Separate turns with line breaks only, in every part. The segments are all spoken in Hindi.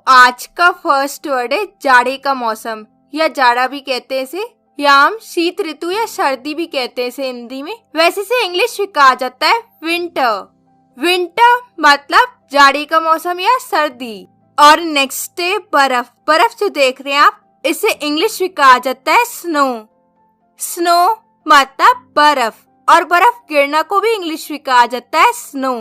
आज का फर्स्ट वर्ड है जाड़े का मौसम या जाड़ा भी कहते हैं इसे, या हम शीत ऋतु या सर्दी भी कहते हैं इसे हिंदी में। वैसे इसे इंग्लिश में कहा जाता है विंटर। विंटर मतलब जाड़े का मौसम या सर्दी। और नेक्स्ट है बर्फ। बर्फ जो देख रहे हैं आप, इसे इंग्लिश में कहा जाता है स्नो। स्नो मतलब बर्फ, और बर्फ गिरना को भी इंग्लिश में कहा जाता है स्नो।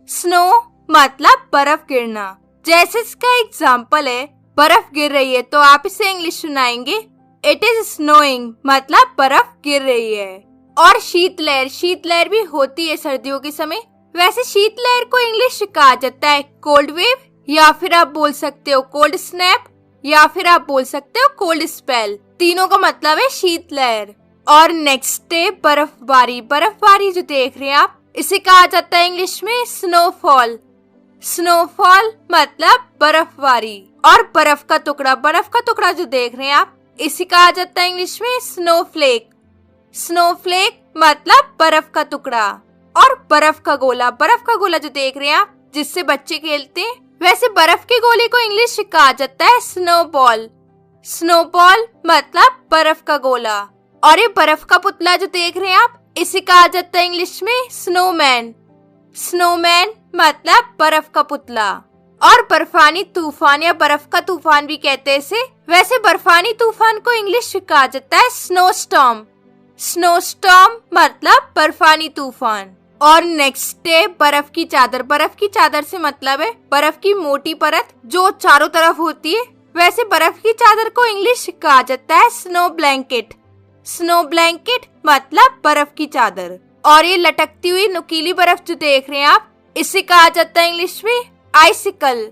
स्नो मतलब बर्फ गिरना। जैसे इसका एग्जाम्पल है, बर्फ गिर रही है तो आप इसे इंग्लिश सुनाएंगे इट इज स्नोइंग, मतलब बर्फ गिर रही है। और शीतलहर, शीतलहर भी होती है सर्दियों के समय। वैसे शीतलहर को इंग्लिश में कहा जाता है कोल्ड वेव, या फिर आप बोल सकते हो कोल्ड स्नैप, या फिर आप बोल सकते हो कोल्ड स्पेल। तीनों का मतलब है शीतलहर। और नेक्स्ट है बर्फबारी। बर्फबारी जो देख रहे हैं आप, इसे कहा जाता है इंग्लिश में स्नोफॉल। स्नोफॉल मतलब बर्फबारी। और बर्फ का टुकड़ा जो देख रहे हैं आप, इसे कहा जाता है इंग्लिश में स्नोफ्लेक। स्नोफ्लेक मतलब बर्फ का टुकड़ा। और बर्फ का गोला जो देख रहे हैं आप, जिससे बच्चे खेलते हैं, वैसे बर्फ के गोले को इंग्लिश में कहा जाता है स्नोबॉल। स्नोबॉल मतलब बर्फ का गोला। और ये बर्फ का पुतला जो देख रहे हैं आप, इसे कहा जाता है इंग्लिश में स्नोमैन। स्नोमैन मतलब बर्फ का पुतला। और बर्फानी तूफान या बर्फ का तूफान भी कहते हैं इसे। वैसे बर्फानी तूफान को इंग्लिश में कहा जाता है स्नोस्टॉर्म। स्नोस्टॉर्म मतलब बर्फानी तूफान। और नेक्स्ट है बर्फ की चादर। बर्फ की चादर से मतलब है बर्फ की मोटी परत जो चारों तरफ होती है। वैसे बर्फ की चादर को इंग्लिश में कहा जाता है स्नो ब्लैंकेट। स्नो ब्लैंकेट मतलब बर्फ की चादर। और ये लटकती हुई नुकीली बर्फ जो देख रहे हैं आप, इसे कहा जाता है इंग्लिश में आइसिकल।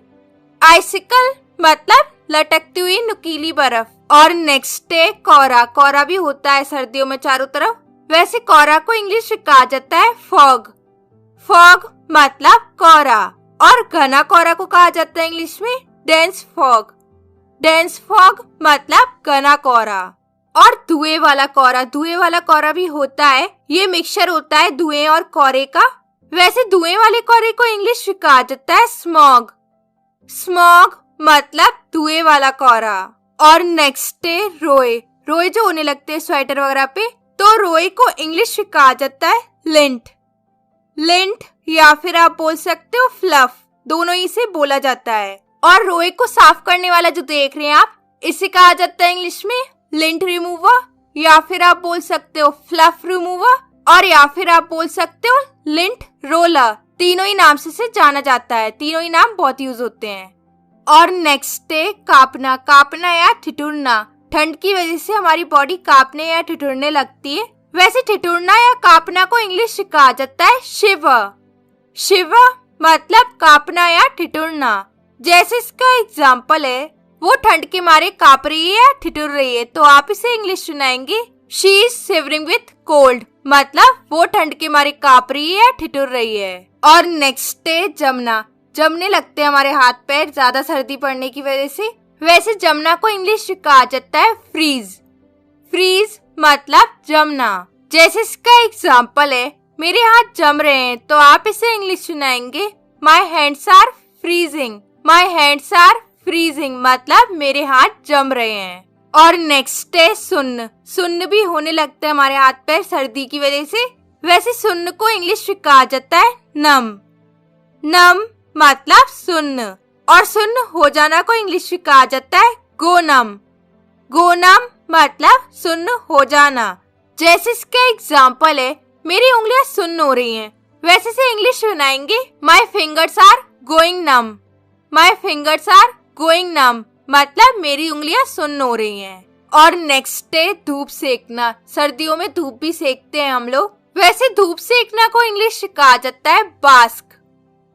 आइसिकल मतलब लटकती हुई नुकीली बर्फ। और नेक्स्ट है कोहरा। कोहरा भी होता है सर्दियों में चारों तरफ। वैसे कोहरा को इंग्लिश में कहा जाता है फॉग। फॉग मतलब कोहरा। और घना कोहरा को कहा जाता है इंग्लिश में डेंस फॉग। डेंस फॉग मतलब घना कोहरा। और धुएं वाला कोहरा भी होता है। ये मिक्सचर होता है धुएं और कोहरे का। वैसे धुएं वाले कोहरे को इंग्लिश में कहा जाता है स्मॉग। स्मॉग मतलब धुएं वाला कोहरा। और नेक्स्ट है रोए। रोए जो होने लगते हैं स्वेटर वगैरह पे, तो रोए को इंग्लिश में कहा जाता है लिंट। लिंट या फिर आप बोल सकते हो फ्लफ, दोनों ही से बोला जाता है। और रोए को साफ करने वाला जो देख रहे हैं आप, इसे कहा जाता है इंग्लिश में लिंट रिमूवर, या फिर आप बोल सकते हो फ्लफ रिमूवर, और या फिर आप बोल सकते हो लिंट रोलर। तीनों ही नाम से इसे जाना जाता है। तीनों ही नाम बहुत यूज होते हैं। और नेक्स्ट है कांपना। कांपना या ठिठुरना। ठंड की वजह से हमारी बॉडी कांपने या ठिठुरने लगती है। वैसे ठिठुरना या कांपना को इंग्लिश में कहा जाता है शिवर। शिवर मतलब कांपना या ठिठुरना। जैसे इसका एग्जाम्पल है, वो ठंड के मारे कांप रही है या ठिठुर रही है, तो आप इसे इंग्लिश सुनाएंगे she is shivering with cold, मतलब वो ठंड के मारे कांप रही है या ठिठुर रही है। और नेक्स्ट है जमना। जमने लगते हैं हमारे हाथ पैर ज्यादा सर्दी पड़ने की वजह से। वैसे जमना को इंग्लिश में कहा जाता है फ्रीज। फ्रीज मतलब जमना। जैसे इसका एग्जाम्पल है, मेरे हाथ जम रहे हैं, तो आप इसे इंग्लिश सुनाएंगे my hands are freezing. My hands are freezing मतलब मेरे हाथ जम रहे हैं। और नेक्स्ट है सुन्न। सुन्न भी होने लगता है हमारे हाथ पैर सर्दी की वजह से। वैसे सुन्न को इंग्लिश में कहा जाता है नम। नम मतलब सुन्न। और सुन्न हो जाना को इंग्लिश में कहा जाता है गो नम। गो नम मतलब सुन्न हो जाना। जैसे इसका एग्जाम्पल है, मेरी उंगलियां सुन्न हो रही हैं, वैसे से इंग्लिश सुनाएंगे my fingers are going numb. My fingers are going numb मतलब मेरी उंगलियां सुन्न हो रही हैं। और नेक्स्ट है धूप सेकना। सर्दियों में धूप भी सेकते हैं हम लोग। वैसे धूप सेकना को इंग्लिश में कहा जाता है बास्क।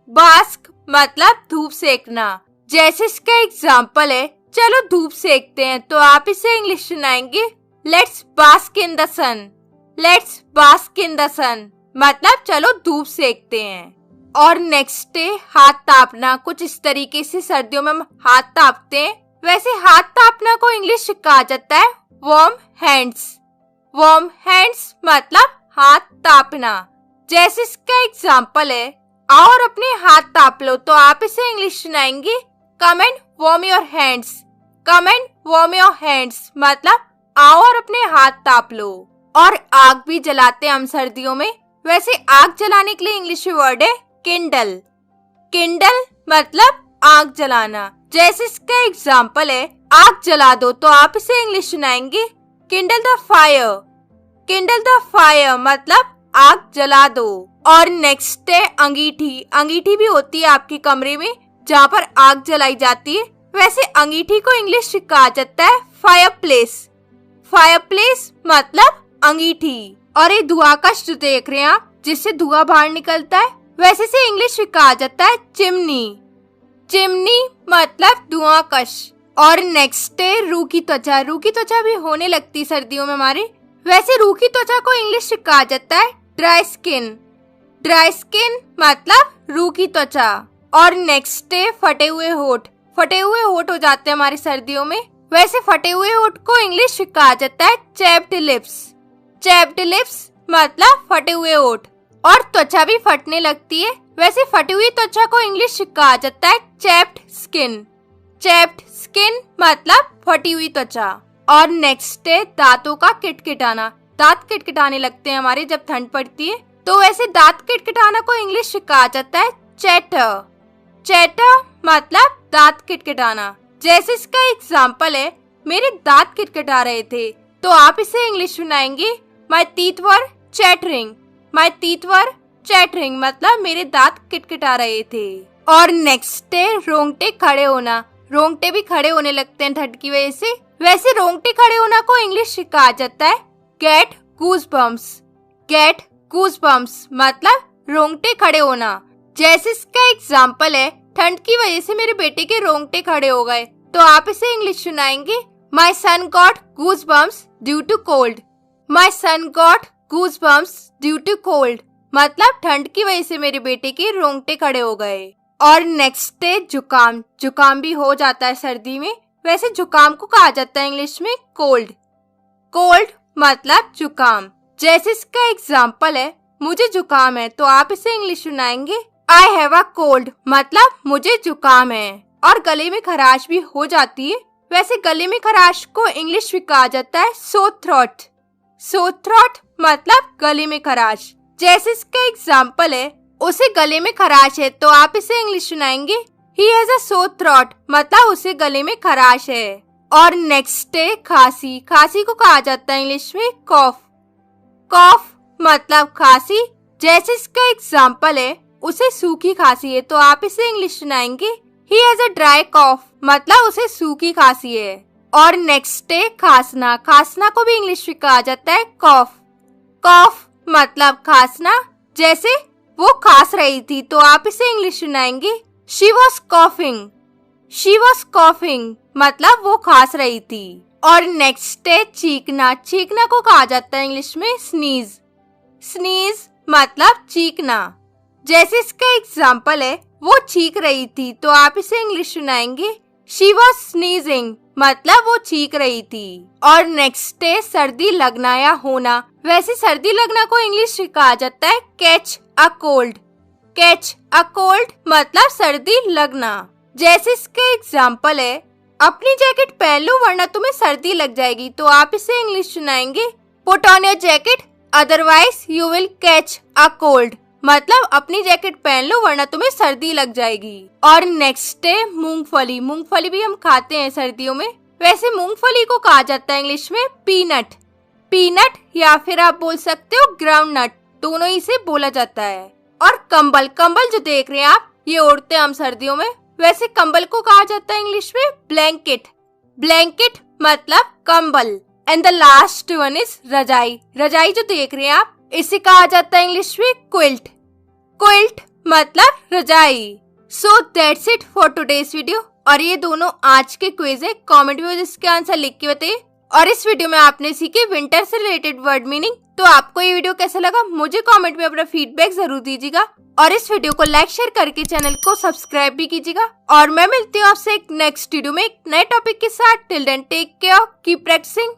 बास्क मतलब धूप सेकना। जैसे इसका एग्जाम्पल है, चलो धूप सेकते हैं, तो आप इसे इंग्लिश सुनाएंगे let's bask in the sun. Let's bask in the sun मतलब चलो धूप सेकते हैं। और नेक्स्ट है हाथ तापना। कुछ इस तरीके से सर्दियों में हम हाथ तापते हैं। वैसे हाथ तापना को इंग्लिश में कहा जाता है वार्म हैंड्स। वार्म हैंड्स मतलब हाथ तापना। जैसे इसका एग्जाम्पल है, आओ और अपने हाथ ताप लो, तो आप इसे इंग्लिश सुनाएंगे come and warm your hands. Come and warm your hands मतलब आओ और अपने हाथ ताप लो। और आग भी जलाते हैं हम सर्दियों में, वैसे आग जलाने के लिए इंग्लिश में वर्ड है किंडल। किंडल मतलब आग जलाना। जैसे इसका एग्जाम्पल है आग जला दो, तो आप इसे इंग्लिश सुनाएंगे Kindle the fire. Kindle the fire मतलब आग जला दो। और नेक्स्ट है अंगीठी। अंगीठी भी होती है आपके कमरे में जहाँ पर आग जलाई जाती है, वैसे अंगीठी को इंग्लिश में कहा जाता है फायर प्लेस। फायर प्लेस मतलब अंगीठी। और ये धुआंकश जो देख रहे हैं आप, जिससे धुआं बाहर निकलता है, वैसे से इंग्लिश में कहा जाता है चिमनी। चिमनी मतलब धुआंकश। और नेक्स्ट है रूखी त्वचा। रूखी त्वचा भी होने लगती सर्दियों में हमारे, वैसे रूखी त्वचा को इंग्लिश में कहा जाता है ड्राई स्किन। ड्राई स्किन मतलब रूखी त्वचा। और नेक्स्ट है फटे हुए होठ। फटे हुए होठ हो जाते हैं हमारे सर्दियों में, वैसे फटे हुए होठ को इंग्लिश में कहा जाता है चैप्ड लिप्स। चैप्ड लिप्स मतलब फटे हुए होठ। और त्वचा भी फटने लगती है, वैसे फटी हुई त्वचा को इंग्लिश में कहा जाता है चैप्ड स्किन। चैप्ड स्किन मतलब फटी हुई त्वचा। और नेक्स्ट है दांतों का किटकिटाना। दांत किटकिटाने लगते हैं हमारे जब ठंड पड़ती है, तो वैसे दांत किटकिटाना को इंग्लिश में कहा जाता है चैटर। चैटर मतलब दांत किटकिटाना। जैसे इसका एग्जाम्पल है मेरे दांत किटकिटा रहे थे, तो आप इसे इंग्लिश सुनाएंगे my teeth were chattering. My teeth were chattering मतलब मेरे दांत किटकिटा रहे थे। और नेक्स्ट है रोंगटे खड़े होना। रोंगटे भी खड़े होने लगते हैं ठंड की वजह से, वैसे रोंगटे खड़े होना को इंग्लिश में कहा जाता है गेट गूज़बम्प्स। गेट गूज़बम्प्स मतलब रोंगटे खड़े होना। जैसे इसका एग्जाम्पल है ठंड की वजह से मेरे बेटे के रोंगटे खड़े हो गए, तो आप इसे इंग्लिश सुनाएंगे my son got goosebumps due to cold. My son got goosebumps due to cold मतलब ठंड की वजह से मेरे बेटे के रोंगटे खड़े हो गए। और नेक्स्ट है जुकाम। जुकाम भी हो जाता है सर्दी में, वैसे जुकाम को कहा जाता है इंग्लिश में कोल्ड। कोल्ड मतलब जुकाम। जैसे इसका एग्जाम्पल है मुझे जुकाम है, तो आप इसे इंग्लिश सुनाएंगे आई हैव अ कोल्ड मतलब मुझे जुकाम है। और गले में खराश भी हो जाती है, वैसे गले में खराश को इंग्लिश में कहा जाता है सोर थ्रोट। सोर थ्रोट मतलब गले में खराश। जैसे इसका एग्जाम्पल है उसे गले में खराश है, तो आप इसे इंग्लिश सुनाएंगे he has a sore throat मतलब उसे गले में खराश है। और नेक्स्ट है खांसी। खांसी को कहा जाता है इंग्लिश में कॉफ। कॉफ मतलब खांसी। जैसे इसका एग्जाम्पल है उसे सूखी खांसी है, तो आप इसे इंग्लिश सुनाएंगे ही हैज अ ड्राई कॉफ मतलब उसे सूखी खांसी है। और नेक्स्ट है खांसना। खांसना को भी इंग्लिश में कहा जाता है कॉफ। कॉफ मतलब खांसना। जैसे वो खांस रही थी, तो आप इसे इंग्लिश सुनाएंगे she was coughing. She was coughing मतलब वो खांस रही थी। और नेक्स्ट है चीखना। चीखना को कहा जाता है इंग्लिश में स्नीज। स्नीज मतलब चीखना। जैसे इसका एग्जाम्पल है वो चीख रही थी, तो आप इसे इंग्लिश सुनाएंगे शी वॉज स्नीजिंग मतलब वो चीख रही थी। और नेक्स्ट है सर्दी लगना या होना। वैसे सर्दी लगना को इंग्लिश में कहा जाता है catch a cold. Catch a cold मतलब सर्दी लगना। जैसे इसके एग्जाम्पल है अपनी जैकेट पहन लो वरना तुम्हें सर्दी लग जाएगी, तो आप इसे इंग्लिश सुनाएंगे put on your jacket otherwise you will catch a cold मतलब अपनी जैकेट पहन लो वरना तुम्हें सर्दी लग जाएगी। और नेक्स्ट है मूंगफली। मूंगफली भी हम खाते हैं सर्दियों में, वैसे मूंगफली को कहा जाता है इंग्लिश में पीनट। पीनट या फिर आप बोल सकते हो ग्राउंड नट, दोनों ही से बोला जाता है। और कंबल। कंबल जो देख रहे हैं आप ये ओढ़ते हैं हम सर्दियों में, वैसे कंबल को कहा जाता है इंग्लिश में ब्लैंकेट। ब्लैंकेट मतलब कंबल। And the last one is रजाई। रजाई जो देख रहे हैं आप इसे कहा जाता है इंग्लिश में क्विल्ट। क्विल्ट मतलब रजाई। So that's it for today's video. और ये दोनों आज के क्विज है, कमेंट में इसके आंसर लिख के बताइए। और इस वीडियो में आपने सीखे विंटर से रिलेटेड वर्ड मीनिंग। तो आपको ये वीडियो कैसा लगा मुझे कमेंट में अपना फीडबैक जरूर दीजिएगा। और इस वीडियो को लाइक शेयर करके चैनल को सब्सक्राइब भी कीजिएगा। और मैं मिलती हूँ आपसे एक नेक्स्ट वीडियो में एक नए टॉपिक के साथ। Till then take care, keep practising.